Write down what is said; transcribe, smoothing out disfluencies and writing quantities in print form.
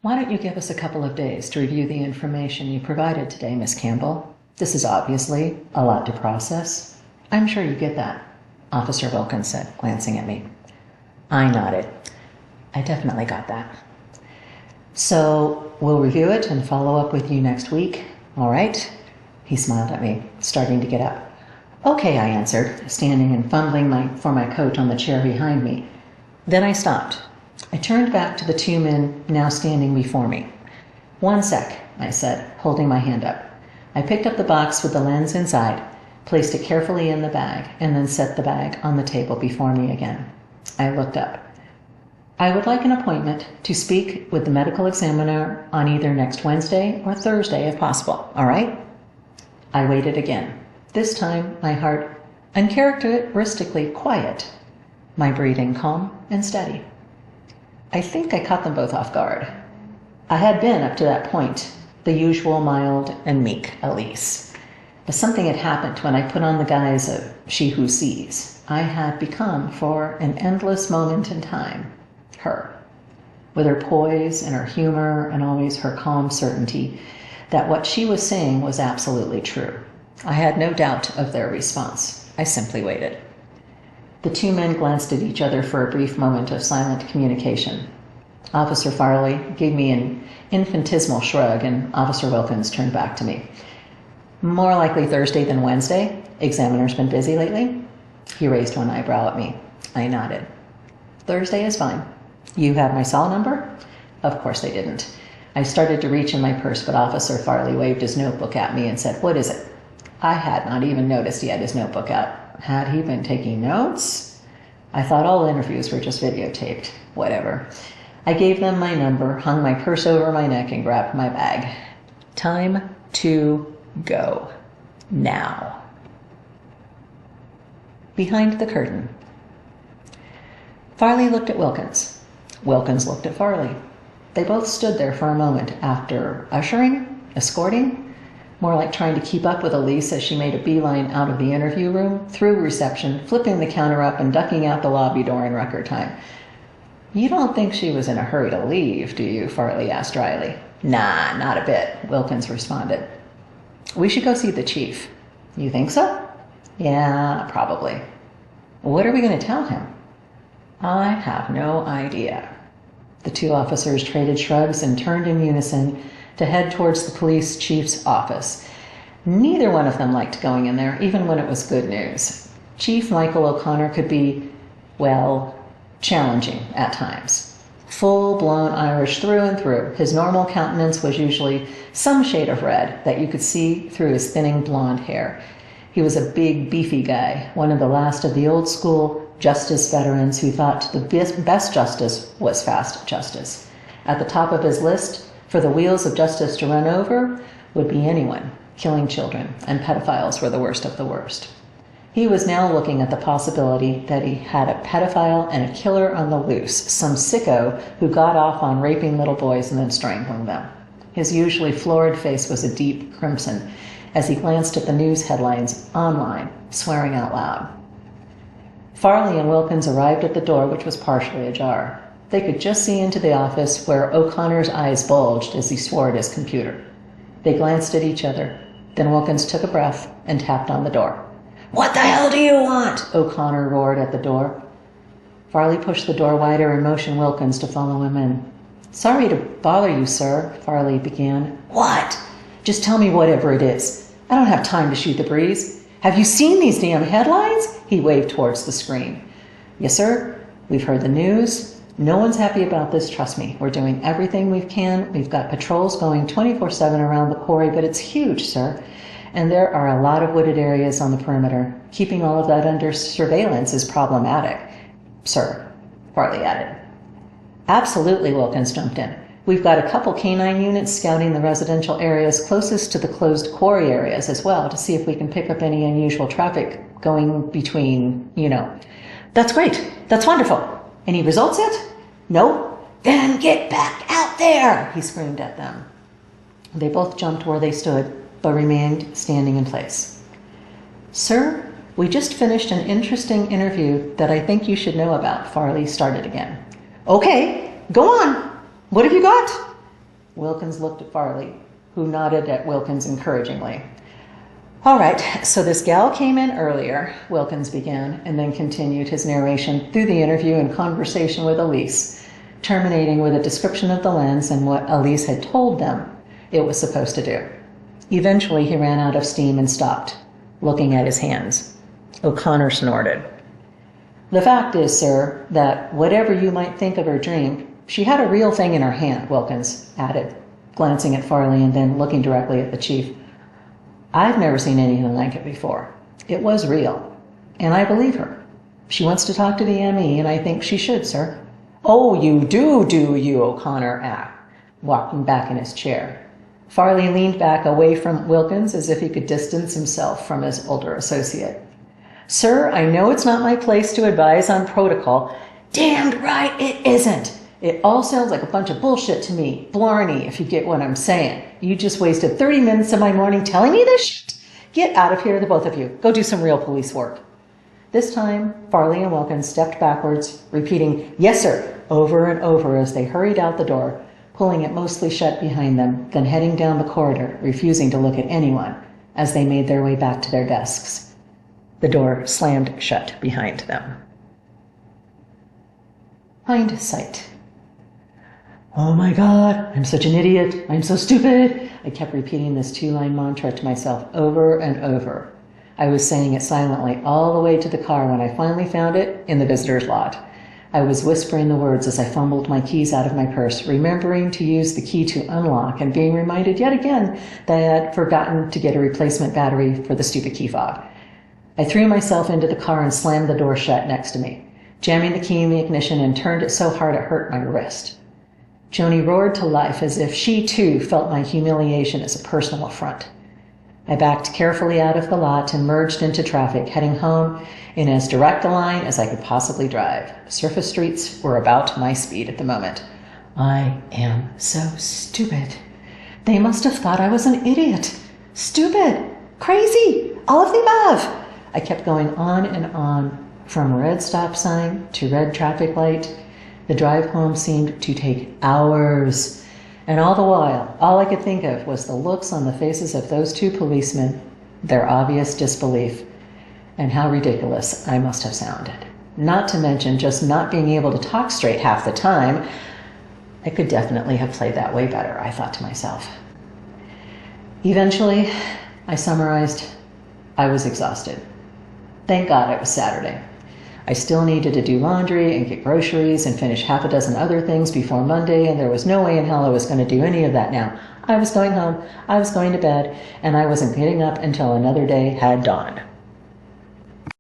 Why don't you give us a couple of days to review the information you provided today, Miss Campbell? This is obviously a lot to process. I'm sure you get that, Officer Wilkins said, glancing at me. I nodded. I definitely got that. So we'll review it and follow up with you next week, all right? He smiled at me, starting to get up. Okay, I answered, standing and fumbling for my coat on the chair behind me. Then I stopped. I turned back to the two men now standing before me. One sec, I said, holding my hand up. I picked up the box with the lens inside, placed it carefully in the bag, and then set the bag on the table before me again. I looked up. I would like an appointment to speak with the medical examiner on either next Wednesday or Thursday if possible, all right? I waited again. This time, my heart uncharacteristically quiet, my breathing calm and steady. I think I caught them both off guard. I had been, up to that point, the usual mild and meek Elise. But something had happened when I put on the guise of she who sees. I had become, for an endless moment in time, her. With her poise and her humor and always her calm certainty that what she was saying was absolutely true. I had no doubt of their response. I simply waited. The two men glanced at each other for a brief moment of silent communication. Officer Farley gave me an infinitesimal shrug, and Officer Wilkins turned back to me. More likely Thursday than Wednesday. Examiner's been busy lately? He raised one eyebrow at me. I nodded. Thursday is fine. You have my cell number? Of course they didn't. I started to reach in my purse, but Officer Farley waved his notebook at me and said, "What is it?" I had not even noticed he had his notebook out. Had he been taking notes? I thought all interviews were just videotaped. Whatever. I gave them my number, hung my purse over my neck, and grabbed my bag. Time to go. Now. Behind the curtain. Farley looked at Wilkins. Wilkins looked at Farley. They both stood there for a moment after ushering, escorting, more like trying to keep up with Elise as she made a beeline out of the interview room, through reception, flipping the counter up and ducking out the lobby door in record time. You don't think she was in a hurry to leave, do you? Farley asked dryly. Nah, not a bit, Wilkins responded. We should go see the chief. You think so? Yeah, probably. What are we going to tell him? I have no idea. The two officers traded shrugs and turned in unison to head towards the police chief's office. Neither one of them liked going in there, even when it was good news. Chief Michael O'Connor could be, well, challenging at times. Full-blown Irish through and through, his normal countenance was usually some shade of red that you could see through his thinning blonde hair. He was a big, beefy guy, one of the last of the old-school justice veterans who thought the best justice was fast justice. At the top of his list, for the wheels of justice to run over, would be anyone killing children, and pedophiles were the worst of the worst. He was now looking at the possibility that he had a pedophile and a killer on the loose, some sicko who got off on raping little boys and then strangling them. His usually florid face was a deep crimson as he glanced at the news headlines online, swearing out loud. Farley and Wilkins arrived at the door, which was partially ajar. They could just see into the office where O'Connor's eyes bulged as he swore at his computer. They glanced at each other. Then Wilkins took a breath and tapped on the door. What the hell do you want? O'Connor roared at the door. Farley pushed the door wider and motioned Wilkins to follow him in. Sorry to bother you, sir, Farley began. What? Just tell me whatever it is. I don't have time to shoot the breeze. Have you seen these damn headlines? He waved towards the screen. Yes, sir. We've heard the news. No one's happy about this, trust me. We're doing everything we can. We've got patrols going 24/7 around the quarry, but it's huge, sir. And there are a lot of wooded areas on the perimeter. Keeping all of that under surveillance is problematic, sir, Farley added. Absolutely, Wilkins jumped in. We've got a couple canine units scouting the residential areas closest to the closed quarry areas as well to see if we can pick up any unusual traffic going between, That's great. That's wonderful. Any results yet? No? Then get back out there, he screamed at them. They both jumped where they stood, but remained standing in place. Sir, we just finished an interesting interview that I think you should know about, Farley started again. Okay, go on. What have you got? Wilkins looked at Farley, who nodded at Wilkins encouragingly. All right, so this gal came in earlier, Wilkins began, and then continued his narration through the interview and conversation with Elise, terminating with a description of the lens and what Elise had told them it was supposed to do. Eventually, he ran out of steam and stopped, looking at his hands. O'Connor snorted. The fact is, sir, that whatever you might think of her dream, she had a real thing in her hand, Wilkins added, glancing at Farley and then looking directly at the chief. I've never seen anything like it before. It was real, and I believe her. She wants to talk to the ME, and I think she should, sir. Oh, you do you, O'Connor asked, walking back in his chair. Farley leaned back away from Wilkins as if he could distance himself from his older associate. Sir, I know it's not my place to advise on protocol. Damned right it isn't. It all sounds like a bunch of bullshit to me. Blarney, if you get what I'm saying. You just wasted 30 minutes of my morning telling me this shit. Get out of here, the both of you. Go do some real police work. This time, Farley and Wilkins stepped backwards, repeating, yes, sir, over and over as they hurried out the door, pulling it mostly shut behind them, then heading down the corridor, refusing to look at anyone as they made their way back to their desks. The door slammed shut behind them. Hindsight. Oh my God, I'm such an idiot. I'm so stupid. I kept repeating this two-line mantra to myself over and over. I was saying it silently all the way to the car when I finally found it in the visitor's lot. I was whispering the words as I fumbled my keys out of my purse, remembering to use the key to unlock and being reminded yet again that I had forgotten to get a replacement battery for the stupid key fob. I threw myself into the car and slammed the door shut next to me, jamming the key in the ignition and turned it so hard it hurt my wrist. Joni roared to life as if she, too, felt my humiliation as a personal affront. I backed carefully out of the lot and merged into traffic, heading home in as direct a line as I could possibly drive. Surface streets were about my speed at the moment. I am so stupid. They must have thought I was an idiot. Stupid. Crazy. All of the above. I kept going on and on, from red stop sign to red traffic light. The drive home seemed to take hours, and all the while, all I could think of was the looks on the faces of those two policemen, their obvious disbelief, and how ridiculous I must have sounded. Not to mention just not being able to talk straight half the time. I could definitely have played that way better, I thought to myself. Eventually, I summarized, I was exhausted. Thank God it was Saturday. I still needed to do laundry and get groceries and finish half a dozen other things before Monday, and there was no way in hell I was going to do any of that now. I was going home, I was going to bed, and I wasn't getting up until another day had dawned.